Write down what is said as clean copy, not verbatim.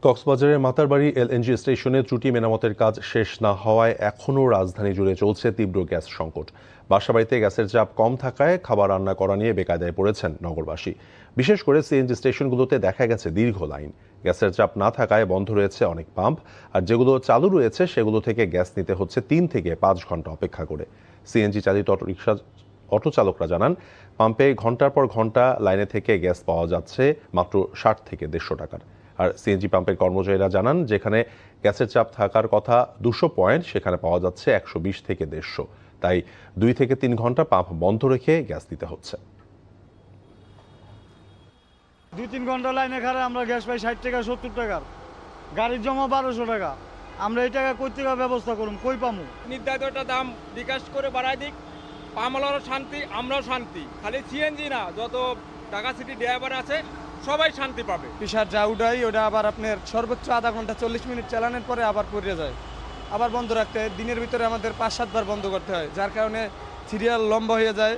কক্সবাজারের মাতারবাড়ি এলএনজি স্টেশনে ত্রুটি মেরামতের কাজ শেষ না হওয়ায় এখনও রাজধানী জুড়ে চলছে তীব্র গ্যাস সংকট। বাসাবাড়িতে গ্যাসের চাপ কম থাকায় খাবার রান্না করা নিয়ে বেকায়দায় পড়েছেন নগরবাসী। বিশেষ করে সিএনজি স্টেশনগুলোতে দেখা গেছে দীর্ঘ লাইন। গ্যাসের চাপ না থাকায় বন্ধ রয়েছে অনেক পাম্প, আর যেগুলো চালু রয়েছে সেগুলো থেকে গ্যাস নিতে হচ্ছে 3 থেকে 5 ঘন্টা অপেক্ষা করে। সিএনজি চালিত অটো চালকরা জানান, পাম্পে ঘন্টার পর ঘন্টা লাইনে থেকে গ্যাস পাওয়া যাচ্ছে মাত্র 60 থেকে 150 টাকার। আর সিএনজি পাম্পের কর্মচারীরা জানান, যেখানে গ্যাসের চাপ থাকার কথা 200 পয়েন্ট, সেখানে পাওয়া যাচ্ছে 120 থেকে 150। তাই 2 থেকে 3 ঘন্টা পাম্প বন্ধ রেখে গ্যাস দিতে হচ্ছে। 2-3 ঘন্টা লাইনে খাড়া আমরা গ্যাস পাই 60 টাকা 70 টাকার, গাড়ির জমা 1200 টাকা। আমরা এই টাকা কই থেকে ব্যবস্থা করুম, কই পামু? নির্ধারিত দাম বিকাশ করে বাড়ায় দিক, পামলারও শান্তি, আমরাও শান্তি। খালি সিএনজি না, যত ঢাকা সিটি ড্রাইভার আছে সবাই শান্তি পাবে। পিসার যা উঠাই ওটা আবার আপনার সর্বোচ্চ আধা ঘন্টা 40 মিনিট চালানোর পরে আবার পড়ে যায়, আবার বন্ধ রাখতে হয়। দিনের ভিতরে আমাদের 5-7 বার বন্ধ করতে হয়, যার কারণে সিরিয়াল লম্বা হয়ে যায়।